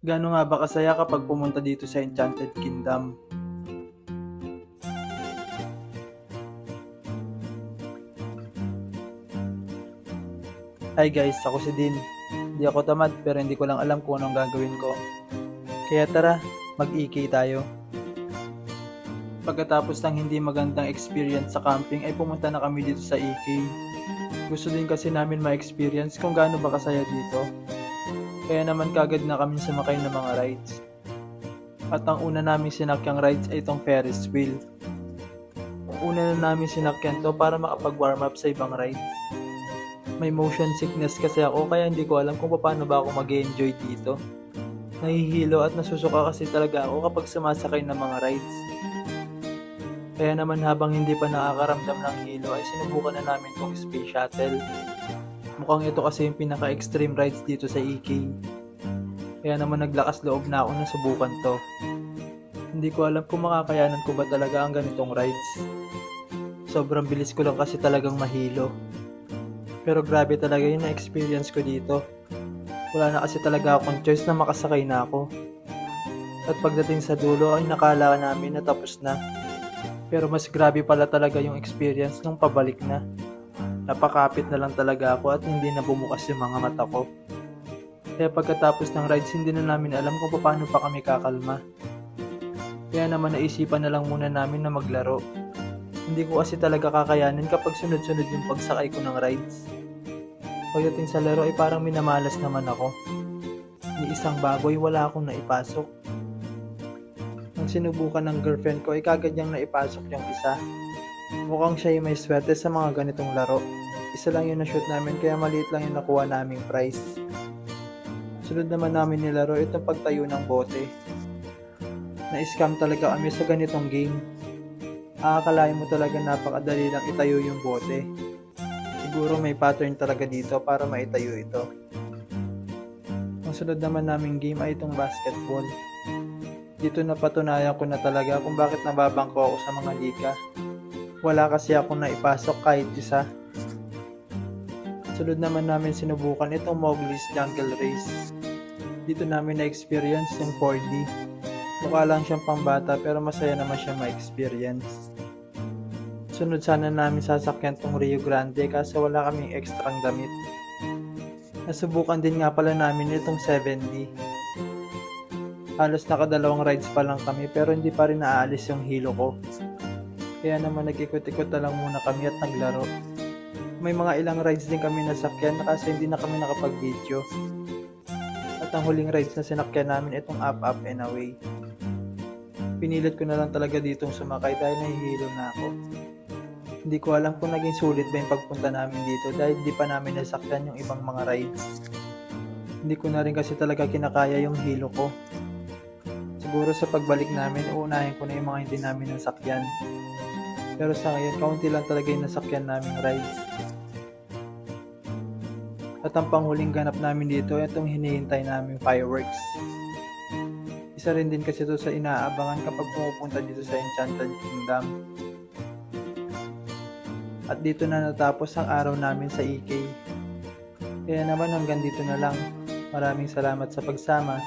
Gaano nga ba kasaya kapag pumunta dito sa Enchanted Kingdom? Hi guys, ako si Din. Hindi ako tamad pero hindi ko lang alam kung anong gagawin ko. Kaya tara, mag-EK tayo. Pagkatapos ng hindi magandang experience sa camping ay pumunta na kami dito sa EK. Gusto din kasi namin ma-experience kung gaano ba kasaya dito. Kaya naman kagad na kami sumakay ng mga rides. At ang una naming sinakyang rides ay itong Ferris wheel. Una na namin sinakyan to para makapag-warm up sa ibang rides. May motion sickness kasi ako kaya hindi ko alam kung paano ba ako mag-enjoy dito. Nahihilo at nasusuka kasi talaga ako kapag sumasakay ng mga rides. Kaya naman habang hindi pa nakakaramdam ng hilo ay sinubukan na namin itong space shuttle. Mukhang ito kasi yung pinaka-extreme rides dito sa EK. Kaya naman naglakas loob na ako na subukan to. Hindi ko alam kung makakayanan ko ba talaga ang ganitong rides. Sobrang bilis ko lang kasi talagang mahilo. Pero grabe talaga yung na-experience ko dito. Wala na kasi talaga akong choice na makasakay na ako. At pagdating sa dulo ay nakala namin na tapos na. Pero mas grabe pala talaga yung experience nung pabalik na. Napakapit na lang talaga ako at hindi na bumukas yung mga mata ko. Kaya pagkatapos ng rides hindi na namin alam kung paano pa kami kakalma. Kaya naman naisipan na lang muna namin na maglaro. Hindi ko kasi talaga kakayanin kapag sunod-sunod yung pagsakay ko ng rides. Pagdating sa laro ay parang minamalas naman ako. Ni isang baboy wala akong naipasok. Nang sinubukan ng girlfriend ko ay kagad niyang naipasok yung isa. Mukhang siya yung may swerte sa mga ganitong laro. Isa lang yung na-shoot namin kaya maliit lang yung nakuha naming prize. Sunod naman namin nilaro itong pagtayo ng bote. Na-scam talaga kami sa ganitong game. Akalain mo talaga napakadali lang itayo yung bote. Siguro may pattern talaga dito para maitayo ito. Ang sunod naman naming game ay itong basketball. Dito napatunayan ko na talaga kung bakit nababangko ako sa mga liga. Wala kasi akong naipasok kahit isa. Sunod naman namin sinubukan itong Mowgli's Jungle Race. Dito namin na-experience yung 4D. Mukha lang siyang pambata pero masaya naman siya ma-experience. Sunod sana namin sasakyan tong Rio Grande kaso wala kaming ekstrang damit. Nasubukan din nga pala namin itong 7D. Halos nakadalawang rides pa lang kami pero hindi pa rin naaalis yung hilo ko. Kaya naman nag-ikot-ikot na lang muna kami at naglaro. May mga ilang rides din kami nasakyan kasi hindi na kami nakapag-video. At ang huling rides na sinakyan namin itong Up Up and Away. Pinilit ko na lang talaga ditong sumakay dahil nahihilo na ako. Hindi ko alam kung naging sulit ba yung pagpunta namin dito dahil di pa namin nasakyan yung ibang mga rides. Hindi ko na rin kasi talaga kinakaya yung hilo ko. Siguro sa pagbalik namin, uunahin ko na yung mga hindi namin nasakyan. Pero sa ngayon, kaunti lang talaga yung nasakyan naming rides. At ang panghuling ganap namin dito, itong hinihintay naming fireworks. Isa rin din kasi ito sa inaabangan kapag pumupunta dito sa Enchanted Kingdom. At dito na natapos ang araw namin sa EK. Kaya naman hanggang dito na lang. Maraming salamat sa pagsama.